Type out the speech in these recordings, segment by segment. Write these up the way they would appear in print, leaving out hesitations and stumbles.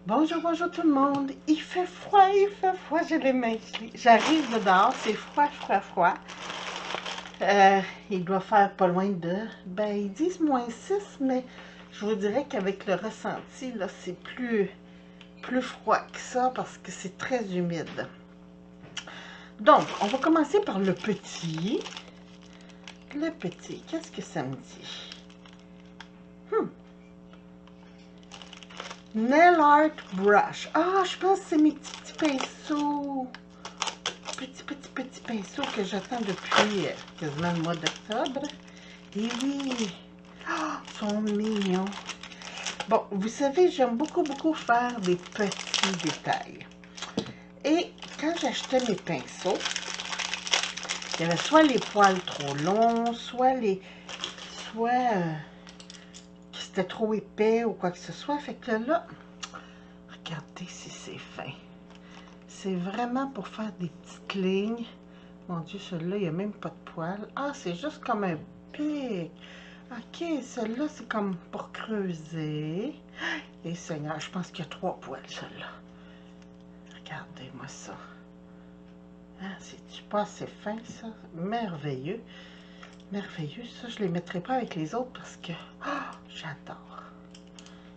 Bonjour, bonjour tout le monde. Il fait froid, j'ai les mains gelées. J'arrive de dehors, c'est froid, froid, froid. Il doit faire pas loin de, ils disent -6, mais je vous dirais qu'avec le ressenti, là, c'est plus froid que ça parce que c'est très humide. Donc, on va commencer par le petit. Le petit, qu'est-ce que ça me dit? Nail Art Brush. Ah, je pense que c'est mes petits pinceaux. Petits pinceaux que j'attends depuis quasiment le mois d'octobre. Et oui, ils sont mignons. Bon, vous savez, j'aime beaucoup faire des petits détails. Et quand j'achetais mes pinceaux, il y avait soit les poils trop longs, soit que c'était trop épais ou quoi que ce soit. Fait que là, regardez si c'est fin. C'est vraiment pour faire des petites lignes. Mon Dieu, celui-là, il n'y a même pas de poils. Ah, c'est juste comme un pic. Ok, celui-là, c'est comme pour creuser. Et Seigneur, je pense qu'il y a 3 poils, celui-là. Regardez-moi ça. Hein, c'est-tu pas assez fin, ça? Merveilleux. Merveilleux. Ça, je ne les mettrai pas avec les autres parce que... Oh, j'adore.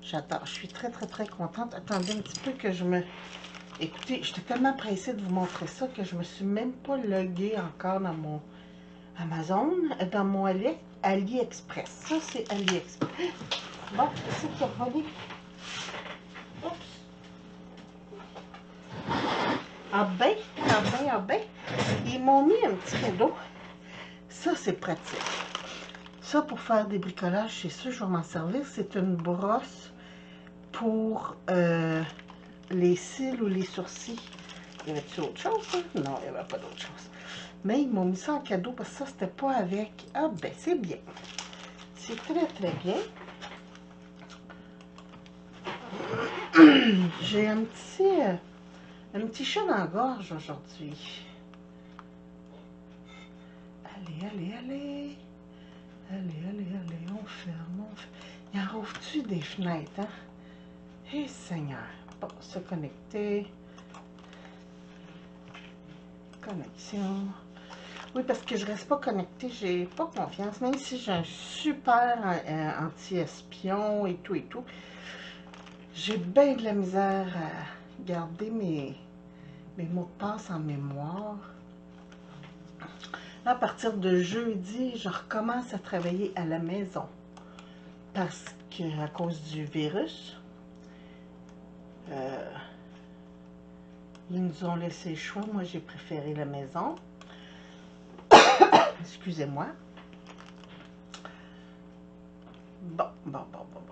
J'adore. Je suis très contente. Attendez un petit peu que je me... Écoutez, j'étais tellement pressée de vous montrer ça que je me suis même pas loguée encore dans mon Amazon, dans mon AliExpress. Ça, c'est AliExpress. Bon, c'est qui a volé. Oups. Ah ben. Ils m'ont mis un petit cadeau. Ça, c'est pratique. Ça, pour faire des bricolages, c'est sûr, je vais m'en servir. C'est une brosse pour les cils ou les sourcils. Y avait-tu autre chose, hein? Non, il n'y avait pas d'autre chose. Mais ils m'ont mis ça en cadeau parce que ça, c'était pas avec... Ah ben, c'est bien. C'est très bien. J'ai un petit chat dans la gorge aujourd'hui. Allez, on ferme. Il en rouvre-tu des fenêtres, hein? Eh Seigneur. Bon, se connecter. Connexion. Oui, parce que je reste pas connectée, j'ai pas confiance. Même si j'ai un super anti-espion et tout. J'ai bien de la misère à garder mes mots de passe en mémoire. Là, à partir de jeudi, je recommence à travailler à la maison. Parce que, à cause du virus, ils nous ont laissé le choix. Moi, j'ai préféré la maison. Excusez-moi. Bon.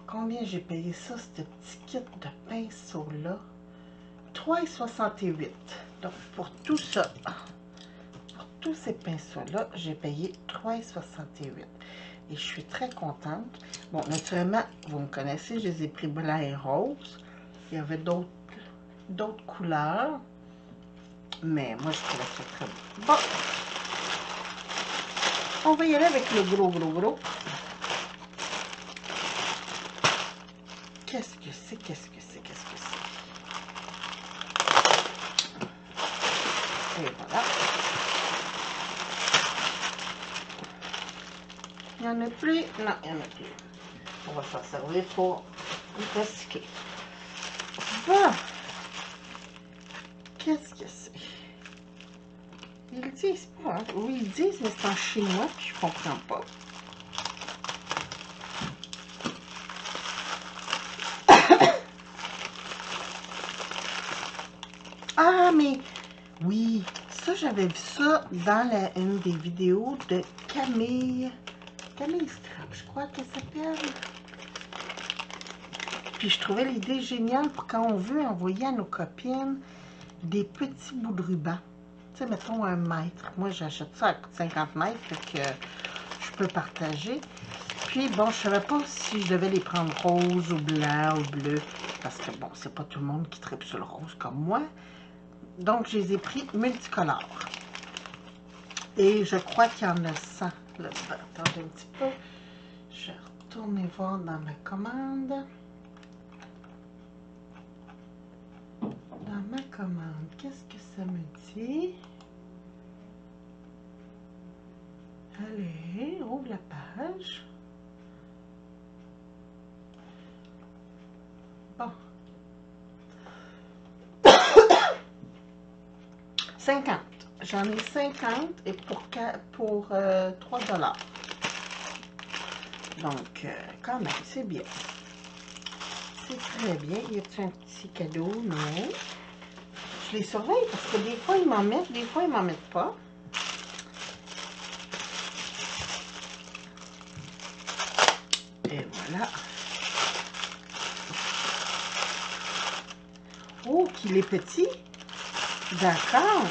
Combien j'ai payé ça, ce petit kit de pinceau-là? 3,68. Donc, pour tout ça, pour tous ces pinceaux-là, j'ai payé 3,68. Et je suis très contente. Bon, naturellement, vous me connaissez, je les ai pris blanc et rose. Il y avait d'autres couleurs. Mais moi, je trouvais ça très beau. Bon. On va y aller avec le gros. Qu'est-ce que c'est? Et voilà. Il n'y en a plus? Non, il n'y en a plus. On va s'en servir pour recycler. Bon. Qu'est-ce que c'est? Ils le disent pas, hein? Oui, ils disent, mais c'est en chinois, puis je comprends pas. Ah, mais oui, ça, j'avais vu ça dans une des vidéos de Camille Scrap, je crois qu'elle s'appelle. Puis je trouvais l'idée géniale pour quand on veut envoyer à nos copines des petits bouts de ruban. Tu sais, mettons 1 mètre. Moi, j'achète ça à 50 mètres, fait que je peux partager. Puis, bon, je savais pas si je devais les prendre rose ou blanc ou bleu. Parce que, bon, c'est pas tout le monde qui tripe sur le rose comme moi. Donc, je les ai pris multicolores. Et je crois qu'il y en a 100 là-dedans. Attendez un petit peu. Je vais retourner voir dans ma commande. mélange. Bon. 50. J'en ai 50 et pour 3 $. Donc, quand même, c'est bien. C'est très bien. Y a-t-il un petit cadeau? Non. Je les surveille parce que des fois, ils m'en mettent, des fois, ils m'en mettent pas. Et voilà. Oh, qu'il est petit. D'accord.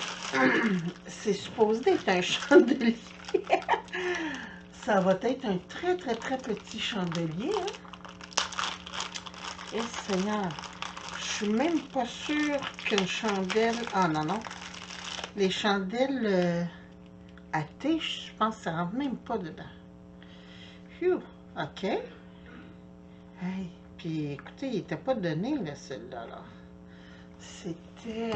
C'est supposé être un chandelier. Ça va être un très, très, très petit chandelier. Hein? Et Seigneur, je suis même pas sûre qu'une chandelle... Ah non, non. Les chandelles à thé, je pense que ça rentre même pas dedans. Phew, OK. Hey, puis écoutez, il n'était pas donné, là, celui-là. Là. C'était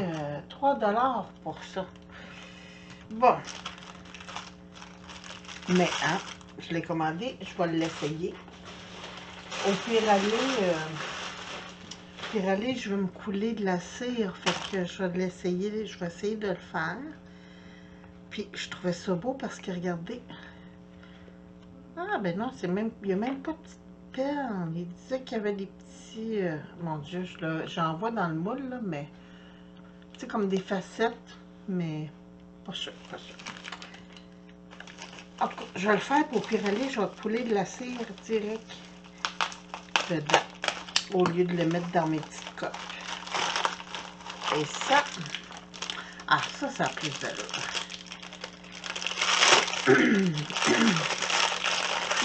3 $ pour ça. Bon. Mais, hein, je l'ai commandé, je vais l'essayer. Au pire aller, je vais me couler de la cire, fait que je vais l'essayer, je vais essayer de le faire. Puis, je trouvais ça beau parce que, regardez. Ah, ben non, c'est même, il n'y a même pas de petites perles. Il disait qu'il y avait des petits, mon Dieu, j'en vois dans le moule, là, mais, tu sais, comme des facettes, mais pas sûr, pas sûr. En tout cas, je vais le faire, pour au pire aller, je vais couler de la cire direct dedans, au lieu de le mettre dans mes petites coques. Et ça, ah, ça a plus d'allure.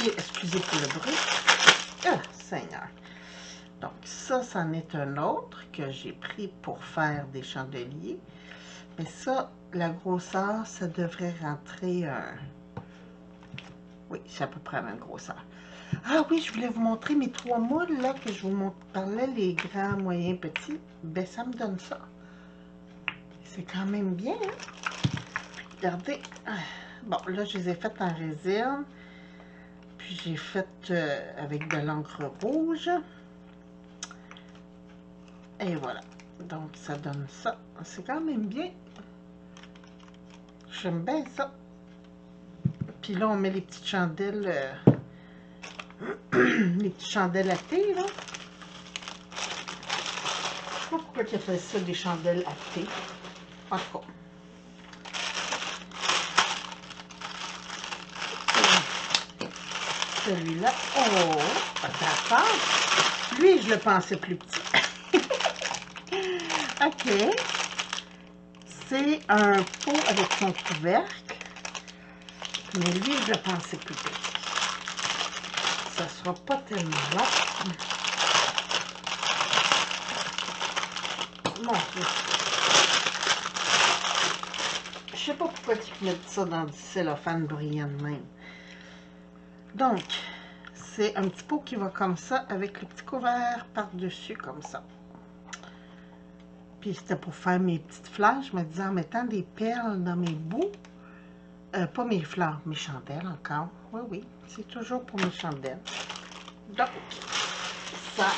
Et, excusez pour le bruit. Ah, Seigneur. Donc, ça, c'en est un autre que j'ai pris pour faire des chandeliers. Mais ça, la grosseur, ça devrait rentrer un... Oui, c'est à peu près la même grosseur. Ah oui, je voulais vous montrer mes 3 moules, là, que je vous parlais, les grands, moyens, petits. Ben, ça me donne ça. C'est quand même bien, hein? Regardez. Bon, là, je les ai faites en résine. Puis, j'ai fait avec de l'encre rouge. Et voilà. Donc, ça donne ça. C'est quand même bien. J'aime bien ça. Puis là, on met les petites chandelles... les petites chandelles à thé, là. Je sais pas pourquoi ils appellent ça des chandelles à thé. En tout cas. Celui-là, oh, d'accord. Lui, je le pensais plus petit. OK. C'est un pot avec son couvercle. Mais lui, je le pensais plus petit. Ça sera pas tellement long. Bon, je sais pas pourquoi ils mettent ça dans du cellophane brillant de même. Donc, c'est un petit pot qui va comme ça, avec le petit couvert par-dessus, comme ça. Puis c'était pour faire mes petites fleurs. Je me disais, en mettant des perles dans mes bouts, pas mes fleurs, mes chandelles encore. Oui, oui, c'est toujours pour mes chandelles. Donc, ça...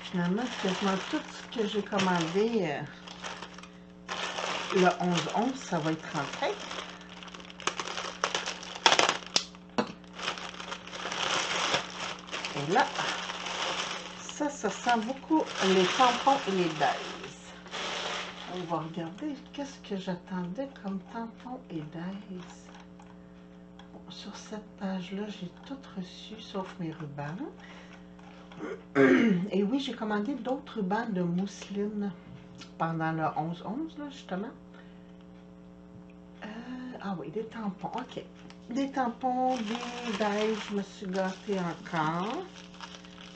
Finalement, c'est quasiment tout ce que j'ai commandé le 11-11, ça va être rentré. Et là, ça sent beaucoup les tampons et les dies. On va regarder qu'est-ce que j'attendais comme tampons et dies. Bon, sur cette page-là, j'ai tout reçu, sauf mes rubans. Et oui, j'ai commandé d'autres rubans de mousseline pendant le 11-11, là, justement. Ah oui, des tampons, ok. Des tampons, des dies, je me suis gâtée encore.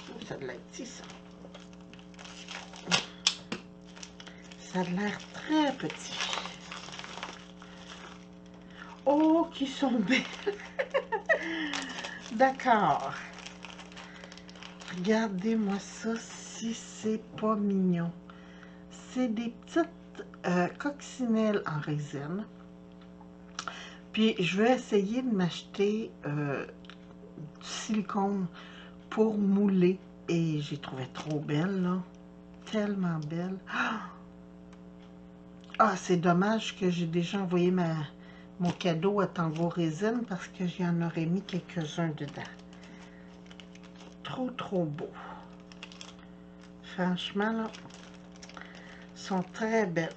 Oh, ça a de l'air petit, ça. Ça a l'air très petit. Oh, qui sont belles. D'accord. Regardez-moi ça, si c'est pas mignon. C'est des petites coccinelle en résine. Puis, je vais essayer de m'acheter du silicone pour mouler. Et j'ai trouvé trop belle, là. Tellement belle. Ah, c'est dommage que j'ai déjà envoyé mon cadeau à Tango Résine parce que j'y en aurais mis quelques-uns dedans. Trop, trop beau. Franchement, là, sont très belles.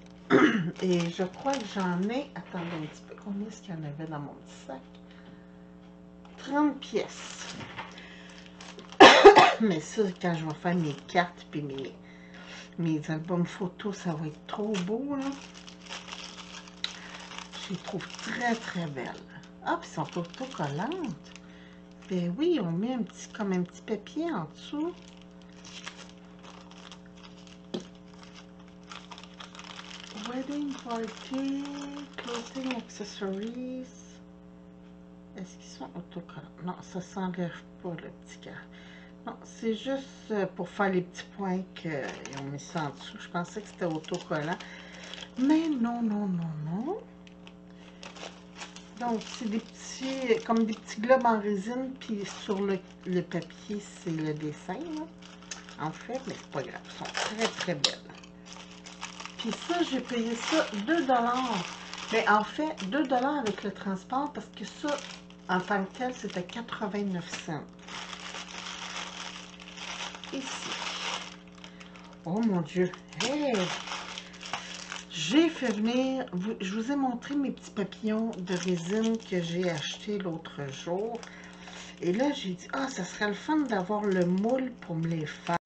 Et je crois que j'en ai... Attendez un petit peu. Combien est-ce qu'il y en avait dans mon petit sac? 30 pièces. Mais ça, quand je vais faire mes cartes puis mes albums photos, ça va être trop beau, là. Je les trouve très, très belles. Ah, puis elles sont autocollantes. Ben oui, on met comme un petit papier en dessous. Wedding party, clothing accessories. Est-ce qu'ils sont autocollants? Non, ça s'enlève pas le petit cœur. Non, c'est juste pour faire les petits points qu'ils ont mis ça en dessous. Je pensais que c'était autocollant. Mais non, non, non, non. Donc, c'est des petits, comme des petits globes en résine, puis sur le papier, c'est le dessin, là. En fait, mais c'est pas grave, ils sont très, très belles. Puis ça, j'ai payé ça 2 $. Mais en fait, 2 $ avec le transport, parce que ça, en tant que tel, c'était 89 cents. Ici. Oh mon Dieu! Hey! J'ai fait venir, je vous ai montré mes petits papillons de résine que j'ai achetés l'autre jour. Et là, j'ai dit, ah, ça serait le fun d'avoir le moule pour me les faire.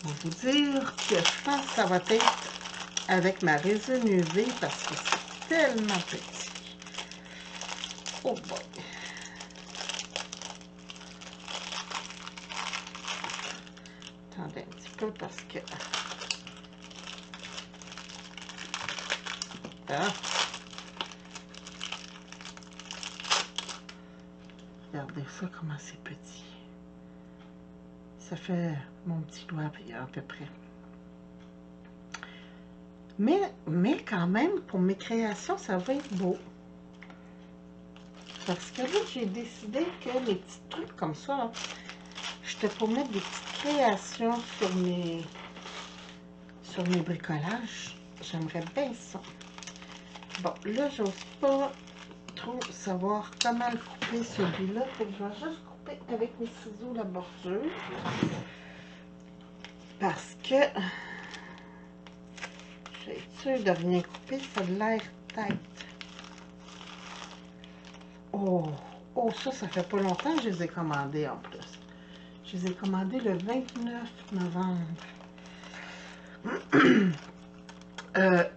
Je vais vous dire que je pense que ça va être avec ma résine UV parce que c'est tellement petit. Oh boy! Attendez un petit peu parce que... Ah. Regardez ça, comment c'est petit. Ça fait mon petit doigt à peu près. Mais quand même, pour mes créations, ça va être beau. Parce que là, j'ai décidé que les petits trucs comme ça, là, j'étais pour mettre des petites créations sur mes bricolages. J'aimerais bien ça. Bon, là, j'ose pas trop savoir comment le couper celui-là. Fait que je vais juste couper avec mes ciseaux la bordure. Parce que je vais être sûre de rien couper, ça a l'air tête. Oh, oh, ça fait pas longtemps que je les ai commandés en plus. Je les ai commandés le 29 novembre.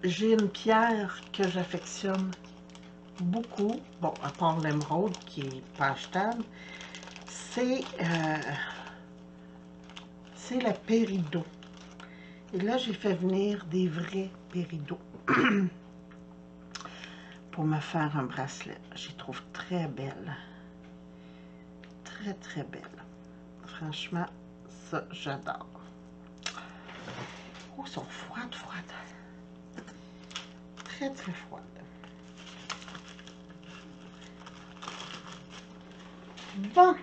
J'ai une pierre que j'affectionne beaucoup. Bon, à part l'émeraude qui est pas achetable. C'est la péridot. Et là, j'ai fait venir des vrais péridots pour me faire un bracelet. Je les trouve très belles. Très, très belles. Franchement, ça, j'adore. Oh, elles sont froides, froides. Très, très froides. Bon,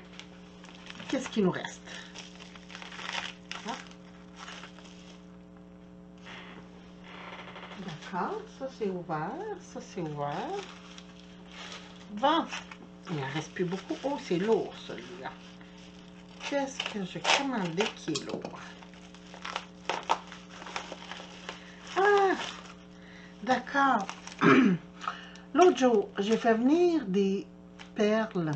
qu'est-ce qu'il nous reste? D'accord, ça c'est ouvert, ça c'est ouvert. Bon, il n'en reste plus beaucoup. Oh, c'est lourd celui-là. Qu'est-ce que j'ai commandé qui est lourd? Ah, d'accord. L'autre jour, j'ai fait venir des perles,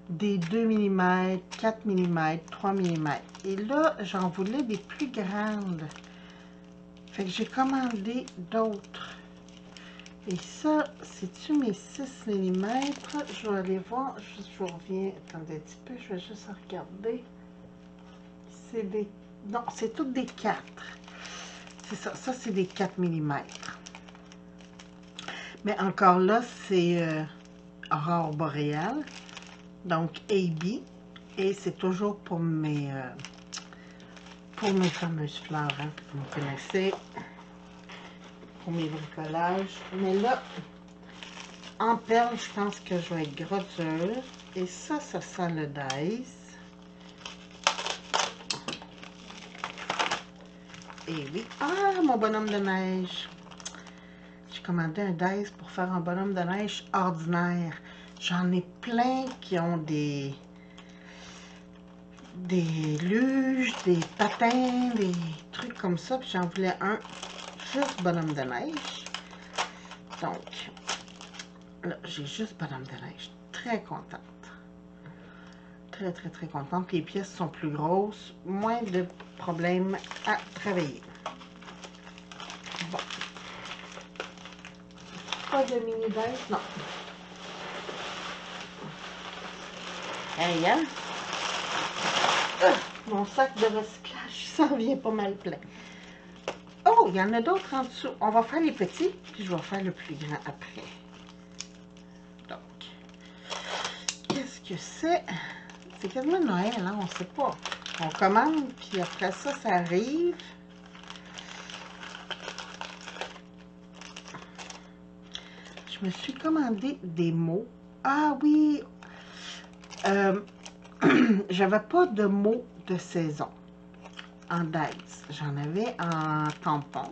des 2 mm, 4 mm, 3 mm. Et là, j'en voulais des plus grandes. Fait que j'ai commandé d'autres. Et ça, c'est-tu mes 6 mm? Je vais aller voir. Je vous reviens. Attendez un petit peu. Je vais juste regarder. C'est des... Non, c'est toutes des 4. C'est ça. Ça, c'est des 4 mm. Mais encore là, c'est aurore boréale. Donc, AB. Et c'est toujours pour mes fameuses fleurs. Hein. Vous connaissez. pour mes bricolages. Mais là, en perles, je pense que je vais être grosseuse. Et ça sent le Dice. Et oui. Ah, mon bonhomme de neige. J'ai commandé un Dice pour faire un bonhomme de neige ordinaire. J'en ai plein qui ont des luges, des patins, des trucs comme ça. Puis j'en voulais un juste bonhomme de neige. Donc, là, j'ai juste bonhomme de neige. Très contente. Très, très, très contente. Les pièces sont plus grosses. Moins de problèmes à travailler. Bon. Pas de mini Dice, non. Hey, hein? Mon sac de recyclage s'en vient pas mal plein. Oh, il y en a d'autres en dessous. On va faire les petits, puis je vais faire le plus grand après. Donc, qu'est-ce que c'est? C'est quasiment Noël, hein? On ne sait pas. On commande, puis après ça, ça arrive. Je me suis commandé des mots. Ah oui! J'avais pas de mots de saison en Dice. J'en avais en tampon,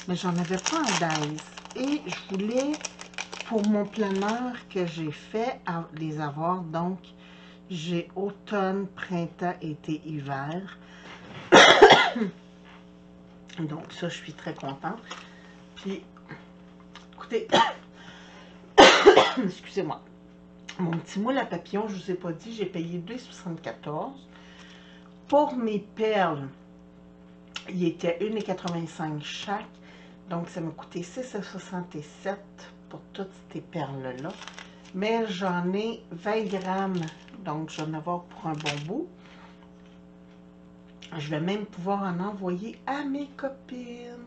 mais j'en avais pas en Dice. Et je voulais, pour mon planeur que j'ai fait, les avoir. Donc, j'ai automne, printemps, été, hiver. Donc, ça, je suis très contente. Puis, écoutez, excusez-moi. Mon petit moule à papillon, je ne vous ai pas dit, j'ai payé 2,74. Pour mes perles, il était 1,85 chaque. Donc, ça m'a coûté 6,67 pour toutes ces perles-là. Mais j'en ai 20 grammes, donc je vais en avoir pour un bon bout. Je vais même pouvoir en envoyer à mes copines.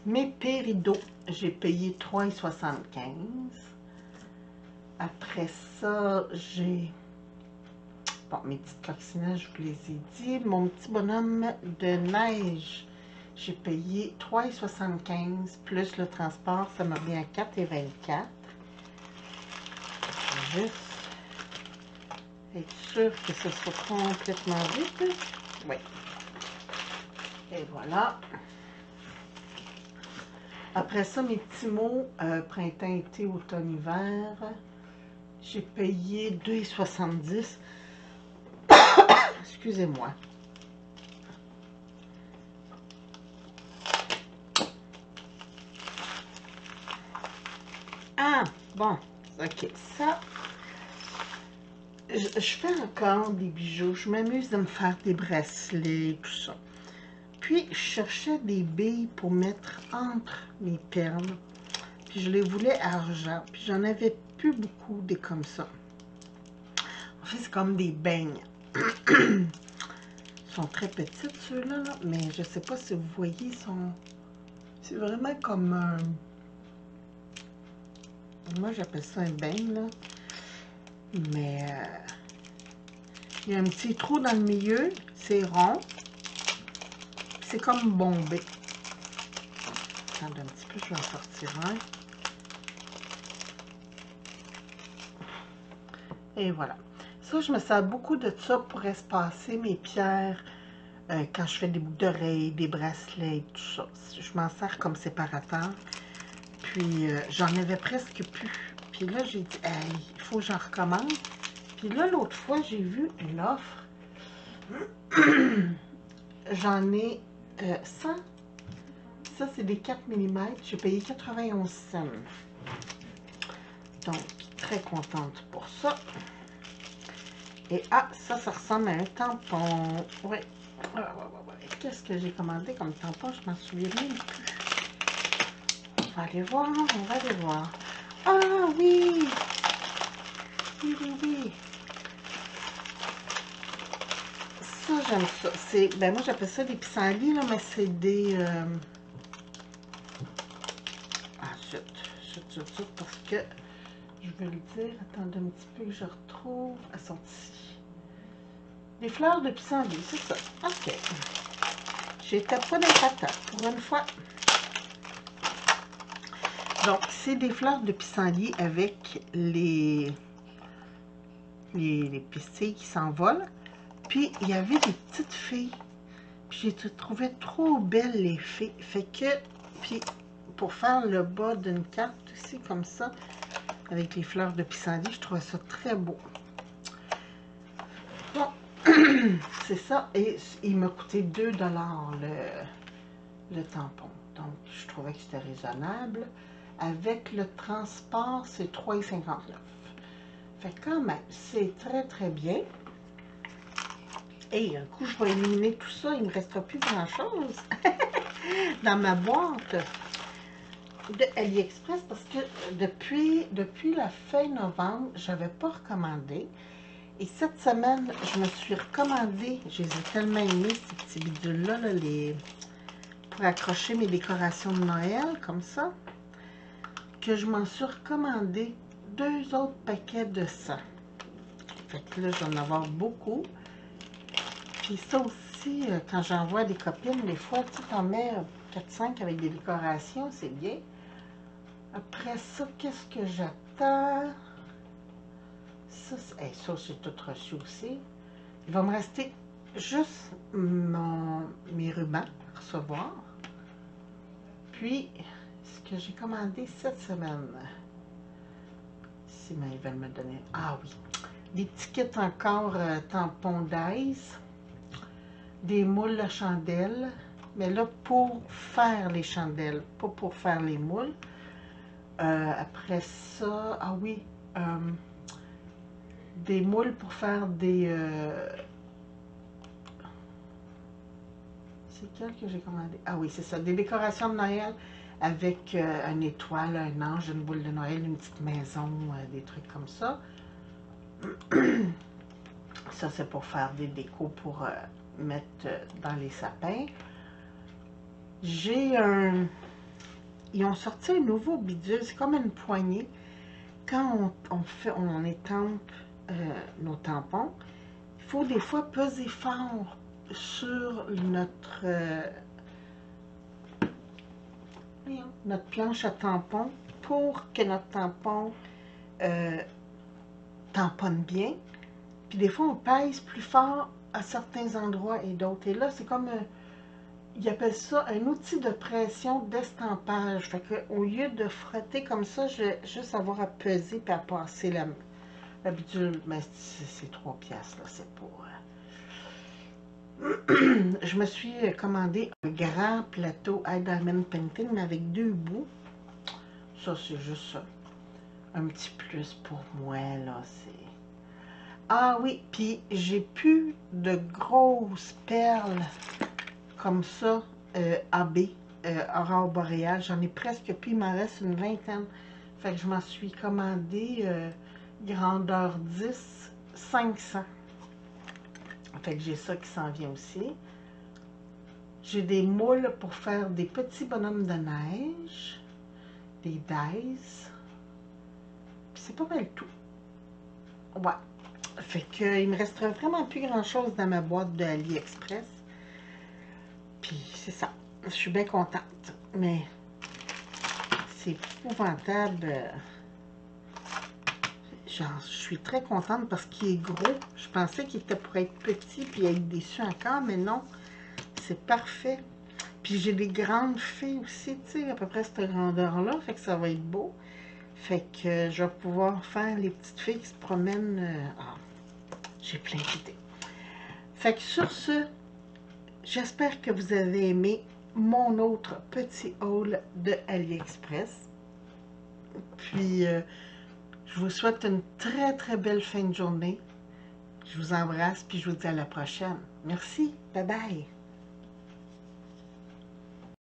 Mes péridots, j'ai payé 3,75. Après ça, j'ai... Bon, mes petites coccinelles, je vous les ai dit. Mon petit bonhomme de neige, j'ai payé 3,75 plus le transport, ça me revient à 4,24. Je vais juste être sûr que ce soit complètement vide. Oui. Et voilà. Après ça, mes petits mots, printemps, été, automne, hiver, j'ai payé 2,70. Excusez-moi. Ah, bon, ok, ça, je fais encore des bijoux, je m'amuse de me faire des bracelets, tout ça. Puis, je cherchais des billes pour mettre entre mes perles, puis je les voulais argent, puis j'en avais plus beaucoup des comme ça. En fait, c'est comme des beignes. Ils sont très petites, ceux-là, mais je sais pas si vous voyez, c'est vraiment comme un... Moi, j'appelle ça un beigne, là. Mais il y a un petit trou dans le milieu, c'est rond. C'est comme bombé. Attendez un petit peu, je vais en sortir un. Et voilà. Ça, je me sers beaucoup de ça pour espacer mes pierres quand je fais des boucles d'oreilles, des bracelets, tout ça. Je m'en sers comme séparateur. Puis, j'en avais presque plus. Puis là, j'ai dit, hey, il faut que j'en recommande. Puis là, l'autre fois, j'ai vu une offre. J'en ai 100. Ça, c'est des 4 mm. J'ai payé 91 cents. Donc, très contente pour ça. Et ah, ça ressemble à un tampon. Oui. Qu'est-ce que j'ai commandé comme tampon? Je m'en souviens même plus. On va aller voir, on va aller voir. Ah oui! Oui, oui, oui. Ça, j'aime ça. Ben moi, j'appelle ça des pissenlits, là, mais c'est des... Ah, zut, parce que... Je vais le dire. Attendez un petit peu que je retrouve. Elles sont ici. Des fleurs de pissenlit, c'est ça. OK. J'étais pas dans ta tête, pour une fois. Donc, c'est des fleurs de pissenlit avec les pistilles qui s'envolent. Puis, il y avait des petites filles. Puis, j'ai trouvé trop belles les filles. Fait que, puis, pour faire le bas d'une carte aussi, comme ça, avec les fleurs de pissenlit, je trouvais ça très beau. Bon, c'est ça. Et il m'a coûté 2 $ le tampon. Donc, je trouvais que c'était raisonnable. Avec le transport, c'est 3,59 $. Fait que quand même, c'est très, très bien. Et un coup, je vais éliminer tout ça. Il ne me restera plus grand-chose dans ma boîte de AliExpress parce que depuis la fin novembre, je n'avais pas recommandé. Et cette semaine, je me suis recommandé. Je les ai tellement aimés, ces petits bidules-là, là, pour accrocher mes décorations de Noël, comme ça, que je m'en suis recommandé 2 autres paquets de ça. Fait que là, je vais en avoir beaucoup. Puis ça aussi, quand j'envoie des copines, des fois, tu t'en mets 4-5 avec des décorations, c'est bien. Après ça, qu'est-ce que j'attends? Ça, j'ai tout reçu aussi. Il va me rester juste mes rubans à recevoir. Puis, ce que j'ai commandé cette semaine, si ils veulent me donner... Ah oui, des petits kits encore tampons d'ice, des moules à chandelles, mais là, pour faire les chandelles, pas pour faire les moules. Après ça, ah oui, des moules pour faire des... c'est quel que j'ai commandé? Ah oui, c'est ça, des décorations de Noël avec une étoile, un ange, une boule de Noël, une petite maison, des trucs comme ça. Ça, c'est pour faire des décos pour mettre dans les sapins. J'ai un... Ils ont sorti un nouveau bidule, c'est comme une poignée. Quand on étampe nos tampons, il faut des fois peser fort sur notre planche à tampons pour que notre tampon tamponne bien. Puis des fois, on pèse plus fort à certains endroits et d'autres. Et là, c'est comme, ils appellent ça un outil de pression d'estampage. Fait qu'au lieu de frotter comme ça, je vais juste avoir à peser et à passer la bidule. Mais c'est 3 piastres, là, c'est pour... Je me suis commandé un grand plateau High Diamond Painting, mais avec 2 bouts. Ça, c'est juste un petit plus pour moi, là, c'est... Ah oui, puis j'ai plus de grosses perles comme ça, AB, Aurore boréale. J'en ai presque plus, il m'en reste une vingtaine. Fait que je m'en suis commandé grandeur 10, 500. Fait que j'ai ça qui s'en vient aussi. J'ai des moules pour faire des petits bonhommes de neige, des dies. Puis c'est pas mal tout. Ouais. Fait que il me resterait vraiment plus grand chose dans ma boîte de AliExpress. Puis c'est ça. Je suis bien contente. Mais c'est épouvantable. Genre, je suis très contente parce qu'il est gros. Je pensais qu'il était pour être petit puis être déçu encore, mais non. C'est parfait. Puis j'ai des grandes filles aussi, tu sais, à peu près cette grandeur-là. Fait que ça va être beau. Fait que je vais pouvoir faire les petites filles qui se promènent. J'ai plein d'idées. Fait que sur ce, j'espère que vous avez aimé mon autre petit haul de AliExpress. Puis, je vous souhaite une très, très belle fin de journée. Je vous embrasse, puis je vous dis à la prochaine. Merci. Bye bye.